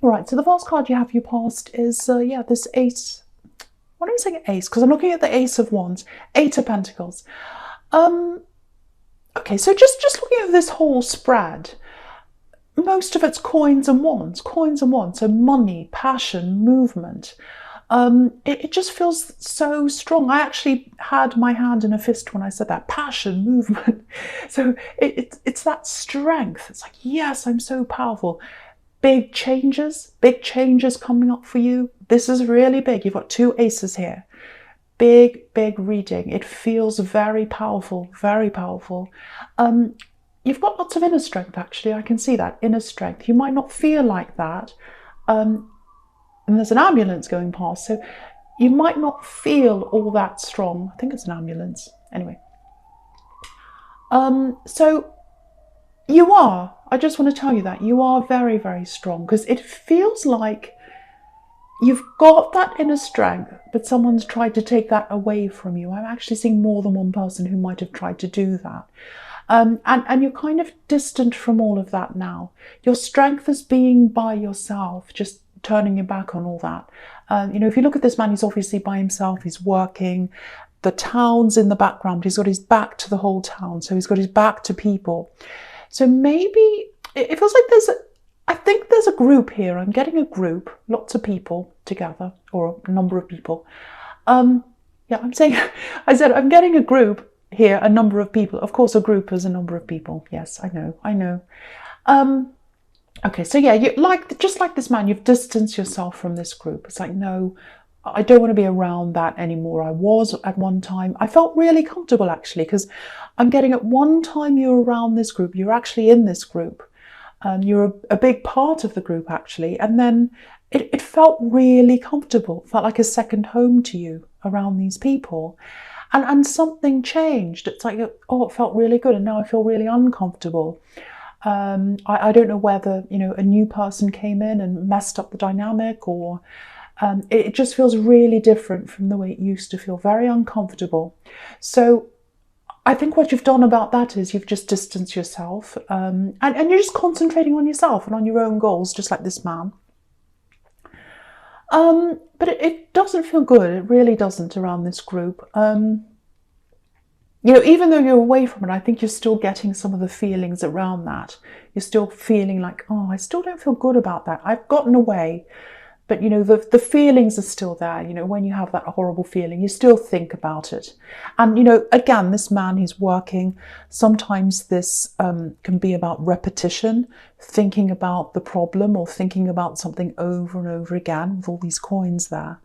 All right, so the first card you have you past is, yeah, this ace. Why am I saying ace? Because I'm looking at the ace of wands, 8 of pentacles. Um, okay, so just looking at this whole spread, most of it's coins and wands, coins and wands. So money, passion, movement. It just feels so strong. I actually had my hand in a fist when I said that. Passion, movement. So it's that strength. It's like, yes, I'm so powerful. Big changes coming up for you. This is really big. You've got 2 aces here. Big reading. It feels very powerful, very powerful. You've got lots of inner strength, actually. I can see that, inner strength. You might not feel like that. And there's an ambulance going past, so you might not feel all that strong. I think it's an ambulance. Anyway. So you are, I just want to tell you that, you are very, very strong, because it feels like you've got that inner strength, but someone's tried to take that away from you. I'm actually seeing more than one person who might have tried to do that. And you're kind of distant from all of that now. Your strength is being by yourself, just turning your back on all that. If you look at this man, he's obviously by himself, he's working. The town's in the background, he's got his back to the whole town, so he's got his back to people. So maybe, it feels like I think there's a group here. I'm getting a group, lots of people together, or a number of people. Yeah, I said I'm getting a group here, a number of people. Of course, a group is a number of people. Yes, I know. Okay, so yeah, just like this man, you've distanced yourself from this group. It's like, no, I don't want to be around that anymore. I was at one time. I felt really comfortable, actually, because I'm getting at one time you're around this group, you're actually in this group. You're a big part of the group, actually. And then it felt really comfortable. It felt like a second home to you around these people. And something changed. It's like, oh, it felt really good, and now I feel really uncomfortable. I don't know whether, a new person came in and messed up the dynamic, or it just feels really different from the way it used to feel, very uncomfortable. So I think what you've done about that is you've just distanced yourself, and you're just concentrating on yourself and on your own goals, just like this man. But it doesn't feel good. It really doesn't around this group. Even though you're away from it, I think you're still getting some of the feelings around that. You're still feeling like, oh, I still don't feel good about that. I've gotten away. But, the feelings are still there. When you have that horrible feeling, you still think about it. And, again, this man, he's working. Sometimes this can be about repetition, thinking about the problem or thinking about something over and over again with all these coins there.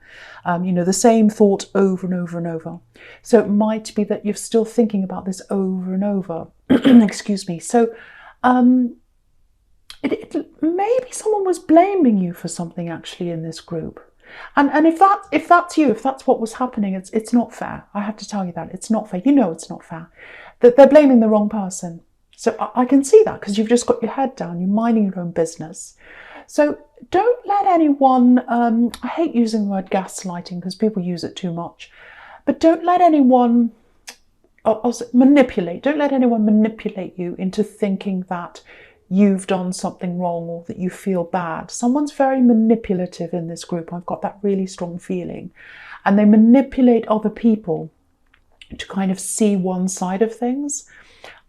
The same thought over and over and over. So it might be that you're still thinking about this over and over. Excuse me. So, maybe someone was blaming you for something, actually, in this group. And if that's you, if that's what was happening, it's not fair. I have to tell you that. It's not fair. It's not fair. That they're blaming the wrong person. So I can see that, because you've just got your head down. You're minding your own business. So don't let anyone, I hate using the word gaslighting because people use it too much, but don't let anyone manipulate. Don't let anyone manipulate you into thinking that you've done something wrong or that you feel bad. Someone's very manipulative in this group. I've got that really strong feeling. And they manipulate other people to kind of see one side of things.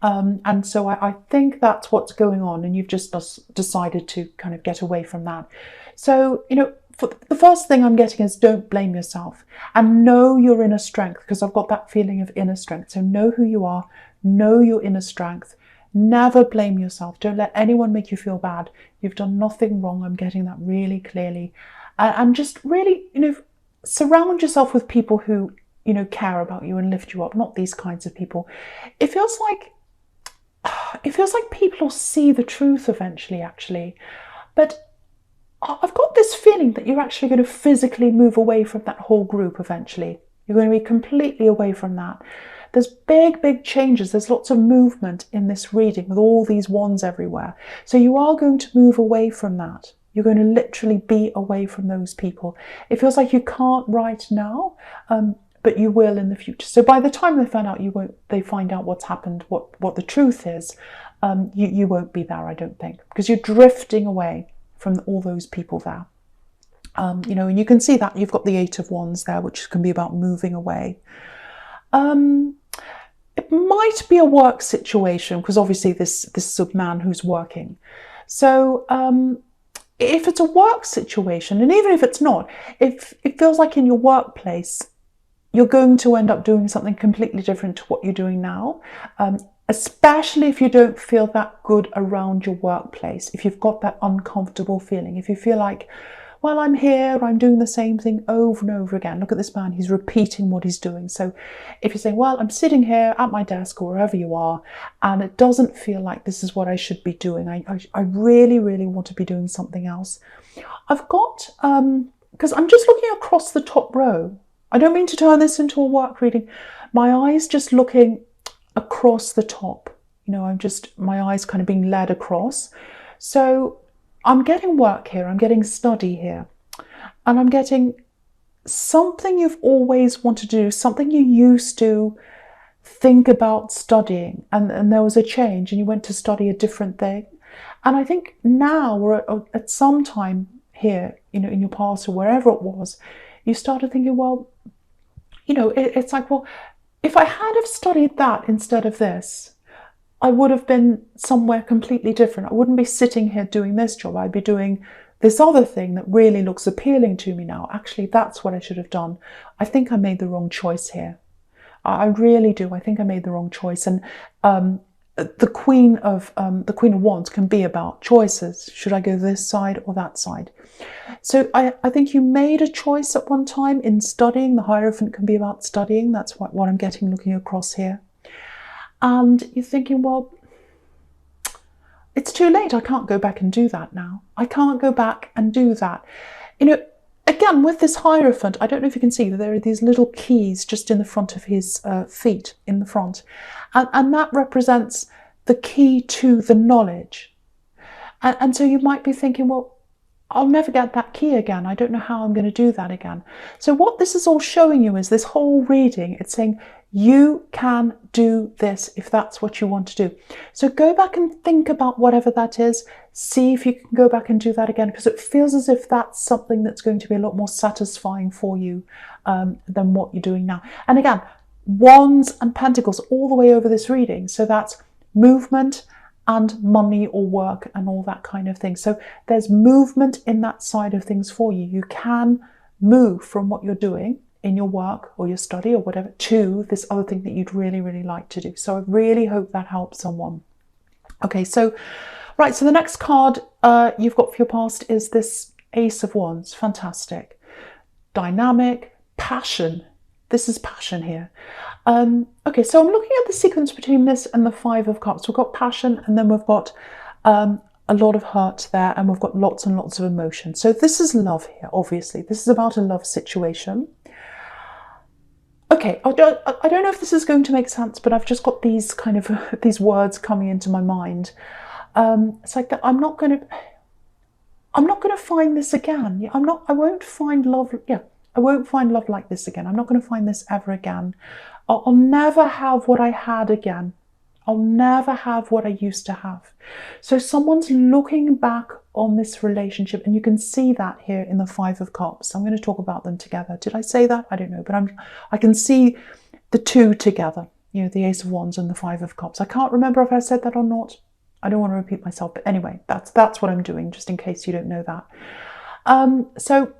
And so I think that's what's going on, and you've just decided to kind of get away from that. So, the first thing I'm getting is don't blame yourself, and know your inner strength, because I've got that feeling of inner strength. So know who you are, know your inner strength. Never blame yourself. Don't let anyone make you feel bad. You've done nothing wrong. I'm getting that really clearly. And just really, surround yourself with people who, care about you and lift you up, not these kinds of people. It feels like people will see the truth eventually, actually. But I've got this feeling that you're actually going to physically move away from that whole group eventually. You're going to be completely away from that. There's big changes. There's lots of movement in this reading with all these wands everywhere. So you are going to move away from that. You're going to literally be away from those people. It feels like you can't right now, but you will in the future. So by the time they find out what's happened, what the truth is, you won't be there, I don't think, because you're drifting away. from all those people there. You know, and you can see that you've got the Eight of Wands there, which can be about moving away. It might be a work situation, because obviously this is a man who's working. So if it's a work situation, and even if it's not, if it feels like in your workplace, you're going to end up doing something completely different to what you're doing now, especially if you don't feel that good around your workplace, if you've got that uncomfortable feeling, if you feel like, well, I'm here, I'm doing the same thing over and over again. Look at this man, he's repeating what he's doing. So if you're saying, well, I'm sitting here at my desk or wherever you are, and it doesn't feel like this is what I should be doing, I really, really want to be doing something else. I've got, because I'm just looking across the top row. I don't mean to turn this into a work reading. My eyes just looking across the top. You know, my eyes kind of being led across. So I'm getting work here, I'm getting study here, and I'm getting something you've always wanted to do, something you used to think about studying, and there was a change and you went to study a different thing. And I think now, or at some time here, you know, in your past or wherever it was, you started thinking, well, you know, it's like, well, if I had have studied that instead of this, I would have been somewhere completely different. I wouldn't be sitting here doing this job. I'd be doing this other thing that really looks appealing to me now. Actually, that's what I should have done. I think I made the wrong choice here. I really do. I think I made the wrong choice. And the Queen of Wands can be about choices. Should I go this side or that side? So I think you made a choice at one time in studying. The Hierophant can be about studying. That's what I'm getting looking across here. And you're thinking, well, it's too late. I can't go back and do that now. I can't go back and do that. You know, again, with this Hierophant, I don't know if you can see that there are these little keys just in the front of his feet, in the front. And that represents the key to the knowledge. And so you might be thinking, well, I'll never get that key again. I don't know how I'm going to do that again. So what this is all showing you is this whole reading. It's saying you can do this if that's what you want to do. So go back and think about whatever that is. See if you can go back and do that again, because it feels as if that's something that's going to be a lot more satisfying for you than what you're doing now. And again, Wands and Pentacles all the way over this reading. So that's movement and money or work and all that kind of thing. So there's movement in that side of things for you. You can move from what you're doing in your work or your study or whatever to this other thing that you'd really, really like to do. So I really hope that helps someone. Okay, so right, so the next card you've got for your past is this Ace of Wands. Fantastic. Dynamic, passion. This is passion here. Okay, so I'm looking at the sequence between this and the Five of Cups. We've got passion, and then we've got a lot of hurt there, and we've got lots and lots of emotion. So this is love here, obviously. This is about a love situation. Okay, I don't know if this is going to make sense, but I've just got these kind of these words coming into my mind. It's like that I'm not going to find this again. I won't find love. Yeah. I won't find love like this again. I'm not going to find this ever again. I'll never have what I had again. I'll never have what I used to have. So someone's looking back on this relationship, and you can see that here in the Five of Cups. I'm going to talk about them together. Did I say that? I don't know, but I can see the two together, you know, the Ace of Wands and the Five of Cups. I can't remember if I said that or not. I don't want to repeat myself, but anyway, that's what I'm doing, just in case you don't know that. So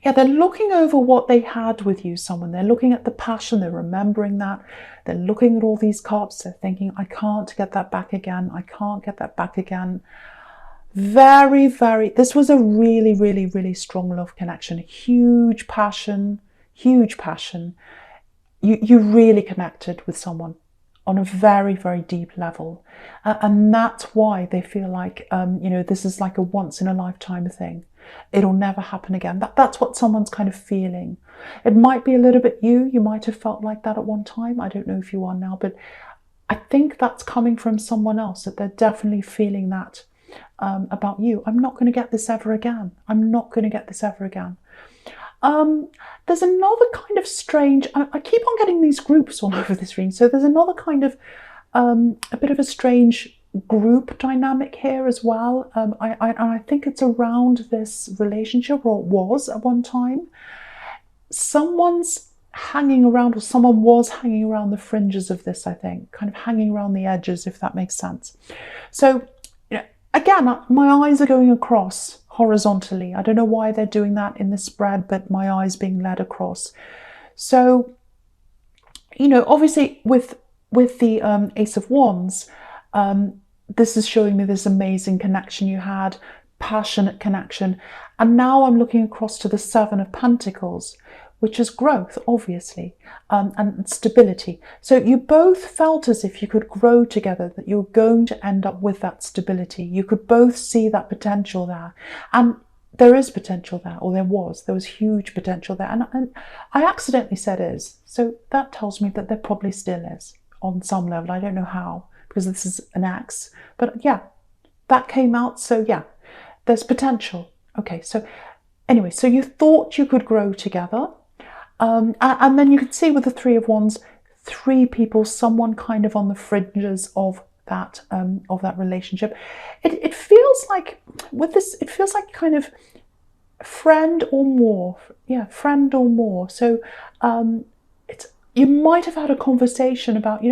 yeah, they're looking over what they had with you, someone. They're looking at the passion. They're remembering that. They're looking at all these cups. They're thinking, I can't get that back again. I can't get that back again. Very, very, this was a really, really, really strong love connection. Huge passion, huge passion. You really connected with someone on a very, very deep level. And that's why they feel like, you know, this is like a once in a lifetime thing. It'll never happen again. That's what someone's kind of feeling. It might be a little bit you. You might have felt like that at one time. I don't know if you are now, but I think that's coming from someone else, that they're definitely feeling that about you. I'm not going to get this ever again. I'm not going to get this ever again. There's another kind of strange, I keep on getting these groups all over this reading. So there's another kind of, a bit of a strange group dynamic here as well. I think it's around this relationship, or it was at one time. Someone's hanging around, or someone was hanging around the fringes of this, I think, kind of hanging around the edges, if that makes sense. So, again, my eyes are going across horizontally. I don't know why they're doing that in the spread, but my eyes being led across. So, obviously with the Ace of Wands, this is showing me this amazing connection you had, passionate connection. And now I'm looking across to the Seven of Pentacles, which is growth, obviously, and stability. So you both felt as if you could grow together, that you were going to end up with that stability. You could both see that potential there. And there is potential there, or there was huge potential there. And I accidentally said is. So that tells me that there probably still is on some level. I don't know how, because this is an X. But yeah, that came out. So yeah, there's potential. Okay, so anyway, so you thought you could grow together. And then you can see with the Three of Wands, three people, someone kind of on the fringes of that relationship. It feels like with this, it feels like kind of friend or more. Yeah, friend or more. So you might have had a conversation about,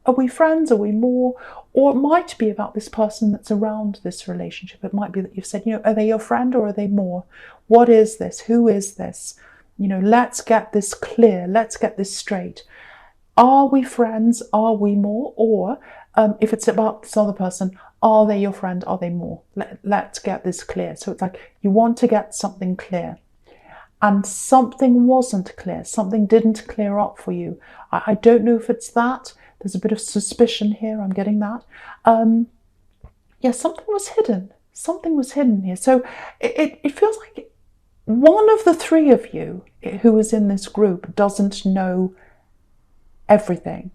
are we friends? Are we more? Or it might be about this person that's around this relationship. It might be that you've said, are they your friend or are they more? What is this? Who is this? Let's get this clear. Let's get this straight. Are we friends? Are we more? Or if it's about this other person, are they your friend? Are they more? Let's get this clear. So it's like you want to get something clear. And something wasn't clear. Something didn't clear up for you. I don't know if it's that. There's a bit of suspicion here. I'm getting that. Yeah, something was hidden. Something was hidden here. So it feels like one of the three of you who is in this group doesn't know everything.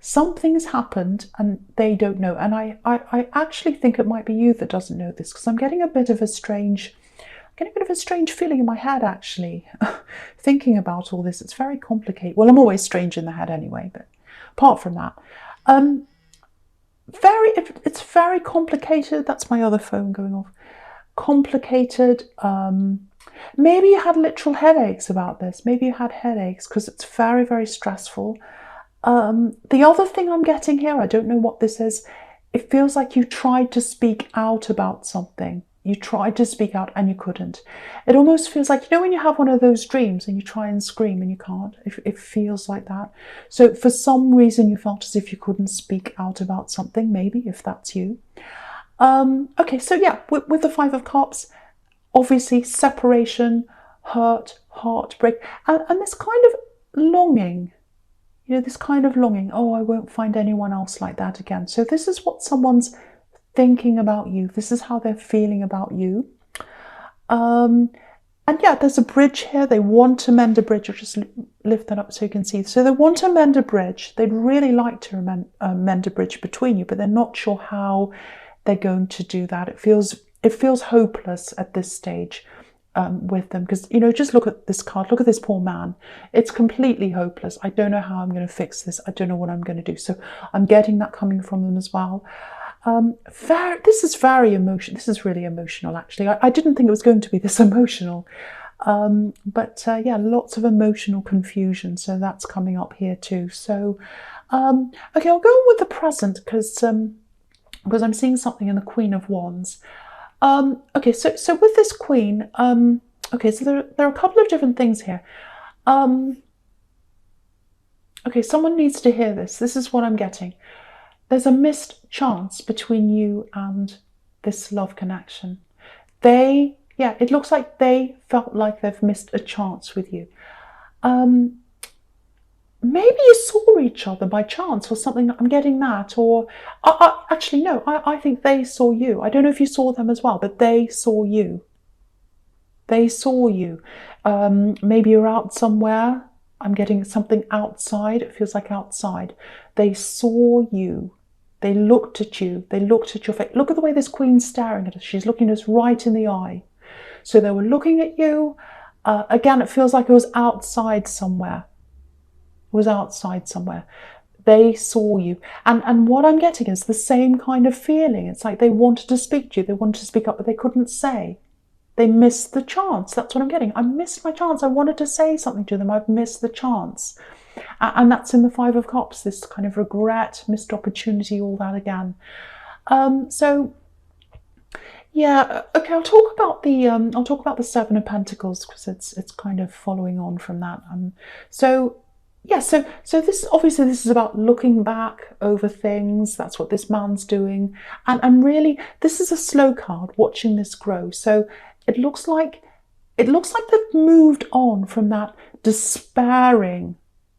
Something's happened and they don't know. And I actually think it might be you that doesn't know this, because I'm getting a bit of a strange feeling in my head, actually, thinking about all this. It's very complicated. Well, I'm always strange in the head anyway, but apart from that, it's very complicated. That's my other phone going off. Complicated. Maybe you had literal headaches about this. Maybe you had headaches because it's very, very stressful. The other thing I'm getting here, I don't know what this is. It feels like you tried to speak out about something. You tried to speak out and you couldn't. It almost feels like, when you have one of those dreams and you try and scream and you can't. It feels like that. So for some reason you felt as if you couldn't speak out about something, maybe, if that's you. Okay, so yeah, with the Five of Cups, obviously separation, hurt, heartbreak, and this kind of longing, this kind of longing. Oh, I won't find anyone else like that again. So this is what someone's thinking about you. This is how they're feeling about you. And yeah, there's a bridge here. They want to mend a bridge. I'll just lift that up so you can see. So they want to mend a bridge. They'd really like to mend a bridge between you, but they're not sure how they're going to do that. It feels hopeless at this stage with them, because just look at this card. Look at this poor man. It's completely hopeless. I don't know how I'm going to fix this. I don't know what I'm going to do. So I'm getting that coming from them as well. This is very emotional. This is really emotional, actually. I didn't think it was going to be this emotional. But yeah, lots of emotional confusion. So that's coming up here too. So, okay, I'll go on with the present because I'm seeing something in the Queen of Wands. Okay, so with this Queen, okay, so there are a couple of different things here. Okay, someone needs to hear this. This is what I'm getting. There's a missed chance between you and this love connection. It looks like they felt like they've missed a chance with you. Maybe you saw each other by chance or something. I'm getting that. Or actually, no, I think they saw you. I don't know if you saw them as well, but they saw you. They saw you. Maybe you're out somewhere. I'm getting something outside. It feels like outside. They saw you. They looked at you. They looked at your face. Look at the way this Queen's staring at us. She's looking at us right in the eye. So they were looking at you. Again, it feels like it was outside somewhere. It was outside somewhere. They saw you. And what I'm getting is the same kind of feeling. It's like they wanted to speak to you, they wanted to speak up, but they couldn't say. They missed the chance. That's what I'm getting. I missed my chance. I wanted to say something to them. I've missed the chance. And that's in the Five of Cups, this kind of regret, missed opportunity, all that again. So yeah, okay. I'll talk about the Seven of Pentacles, because it's kind of following on from that. So yeah, so this, obviously this is about looking back over things. That's what this man's doing, and really this is a slow card, watching this grow. So it looks like they've moved on from that despairing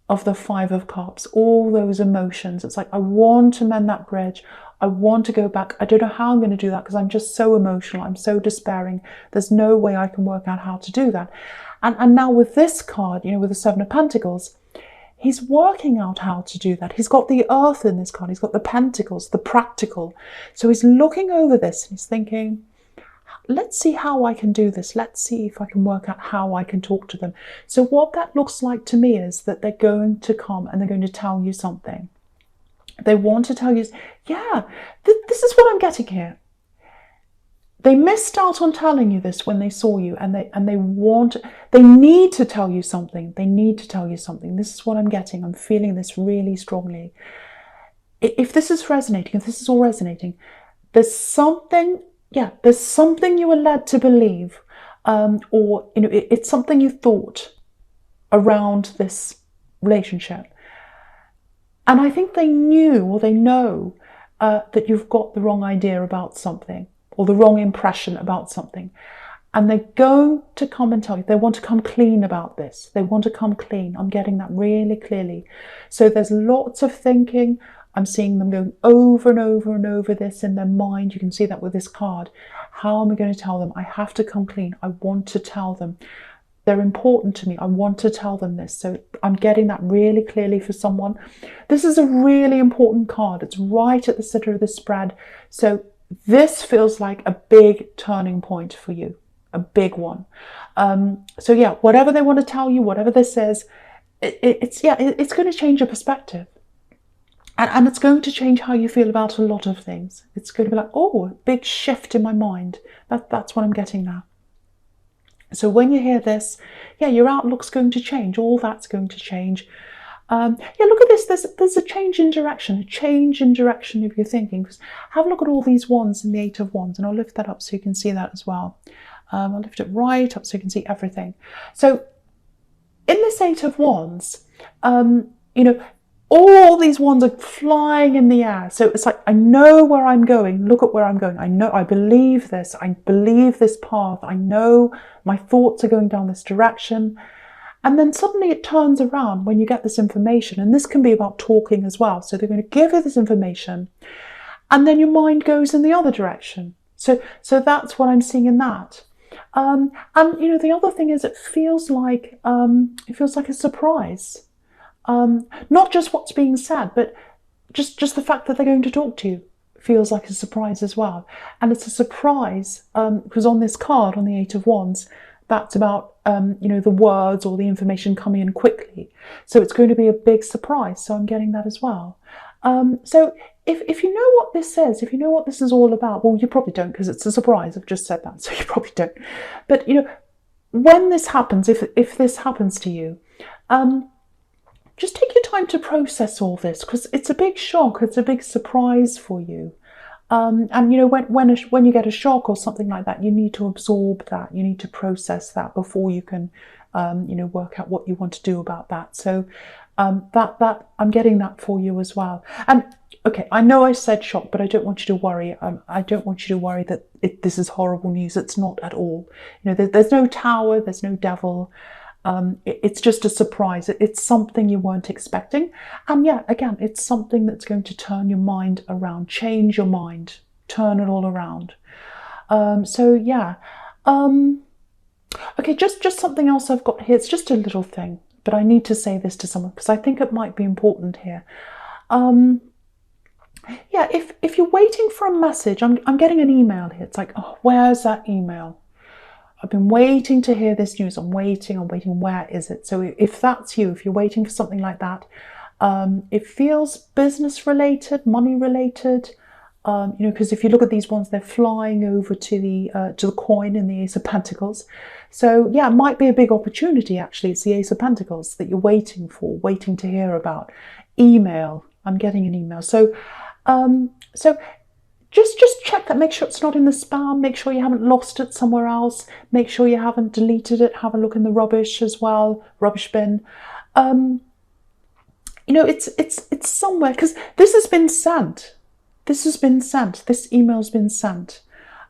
of the Five of Cups, all those emotions. It's like, I want to mend that bridge. I want to go back. I don't know how I'm going to do that because I'm just so emotional. I'm so despairing. There's no way I can work out how to do that. And now with this card, with the Seven of Pentacles, he's working out how to do that. He's got the Earth in this card. He's got the Pentacles, the practical. So he's looking over this and he's thinking, let's see how I can do this. Let's see if I can work out how I can talk to them. So what that looks like to me is that they're going to come and they're going to tell you something. They want to tell you, yeah, this is what I'm getting here. They missed out on telling you this when they saw you, and they need to tell you something. They need to tell you something. This is what I'm getting. I'm feeling this really strongly. If this is resonating, if this is all resonating, there's something you were led to believe, or it's something you thought around this relationship. And I think they knew, or they know, that you've got the wrong idea about something, or the wrong impression about something. And they're going to come and tell you. They want to come clean about this. They want to come clean. I'm getting that really clearly. So there's lots of thinking. I'm seeing them going over and over and over this in their mind. You can see that with this card. How am I going to tell them? I have to come clean. I want to tell them. They're important to me. I want to tell them this. So I'm getting that really clearly for someone. This is a really important card. It's right at the center of the spread. So this feels like a big turning point for you, a big one. So yeah, whatever they want to tell you, whatever this is, it's going to change your perspective. And it's going to change how you feel about a lot of things. It's going to be like, oh, a big shift in my mind. That's what I'm getting now. So when you hear this, yeah, your outlook's going to change. All that's going to change. Yeah, look at this. There's a change in direction, of your thinking. Because have a look at all these wands in the Eight of Wands, and I'll lift that up so you can see that as well. I'll lift it right up so you can see everything. So in this Eight of Wands, all these wands are flying in the air. So it's like, I know where I'm going. Look at where I'm going. I believe this. I believe this path. I know my thoughts are going down this direction. And then suddenly it turns around when you get this information. And this can be about talking as well. So they're going to give you this information, and then your mind goes in the other direction. So that's what I'm seeing in that. And the other thing is, it feels like a surprise. Not just what's being said, but just the fact that they're going to talk to you feels like a surprise as well. And it's a surprise because on this card, on the Eight of Wands, that's about the words or the information coming in quickly. So it's going to be a big surprise. So I'm getting that as well. So if you know what this says, if you know what this is all about, well, you probably don't, because it's a surprise. I've just said that, so you probably don't. But when this happens, if this happens to you, just take your time to process all this, because it's a big shock. It's a big surprise for you. And when you get a shock or something like that, you need to absorb that. You need to process that before you can, work out what you want to do about that. So that I'm getting that for you as well. And okay, I know I said shock, but I don't want you to worry. I don't want you to worry that this is horrible news. It's not at all. There's no tower. There's no devil. It's just a surprise. It's something you weren't expecting. And yeah, again, it's something that's going to turn your mind around, change your mind, turn it all around. So yeah. Okay, just something else I've got here. It's just a little thing, but I need to say this to someone because I think it might be important here. Yeah, if you're waiting for a message, I'm getting an email here. It's like, oh, where's that email? I've been waiting to hear this news. I'm waiting. Where is it? So if that's you, if you're waiting for something like that, It feels business related, money related. Because if you look at these ones, they're flying over to the coin in the Ace of Pentacles. So yeah, it might be a big opportunity. Actually, it's the Ace of Pentacles that you're waiting for, waiting to hear about. Email. I'm getting an email. So, so just check that. Make sure it's not in the spam. Make sure you haven't lost it somewhere else. Make sure you haven't deleted it. Have a look in the rubbish as well, rubbish bin. It's somewhere, because this has been sent. This has been sent. This email's been sent.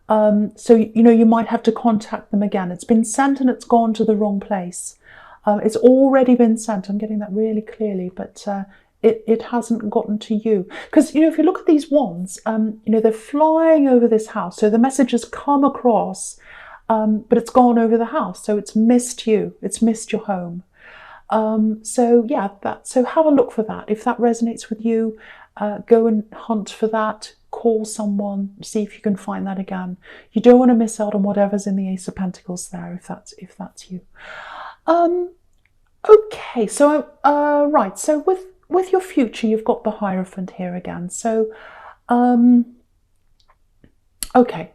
So, you might have to contact them again. It's been sent and it's gone to the wrong place. It's already been sent. I'm getting that really clearly, but it hasn't gotten to you. Because, if you look at these wands, they're flying over this house. So the message has come across, but it's gone over the house. So it's missed you. It's missed your home. So have a look for that. If that resonates with you, go and hunt for that. Call someone, see if you can find that again. You don't want to miss out on whatever's in the Ace of Pentacles there, if that's you. Okay, so right, so with your future, you've got the Hierophant here again. So okay,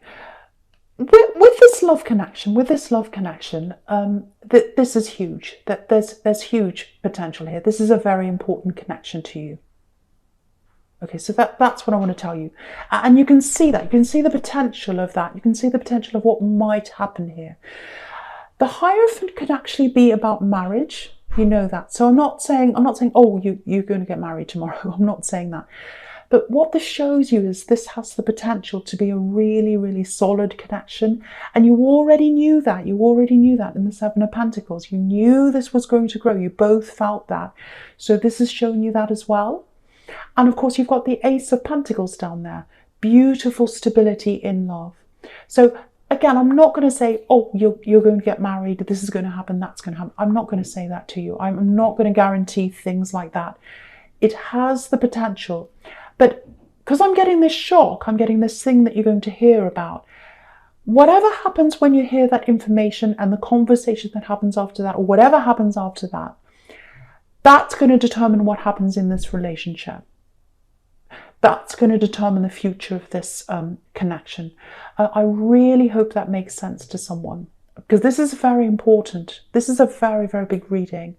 with this love connection, this is huge. That there's huge potential here. This is a very important connection to you. Okay, so that's what I want to tell you. And you can see that. You can see the potential of that. You can see the potential of what might happen here. The Hierophant could actually be about marriage. You know that. So I'm not saying, oh, you're going to get married tomorrow. I'm not saying that. But what this shows you is this has the potential to be a really, really solid connection. And you already knew that. You already knew that in the Seven of Pentacles. You knew this was going to grow. You both felt that. So this is showing you that as well. And of course, you've got the Ace of Pentacles down there. Beautiful stability in love. So again, I'm not going to say, oh, you're going to get married. This is going to happen. That's going to happen. I'm not going to say that to you. I'm not going to guarantee things like that. It has the potential. But because I'm getting this shock, I'm getting this thing that you're going to hear about. Whatever happens when you hear that information and the conversation that happens after that, or whatever happens after that, that's going to determine what happens in this relationship. That's going to determine the future of this connection. I really hope that makes sense to someone, because this is very important. This is a very, very big reading.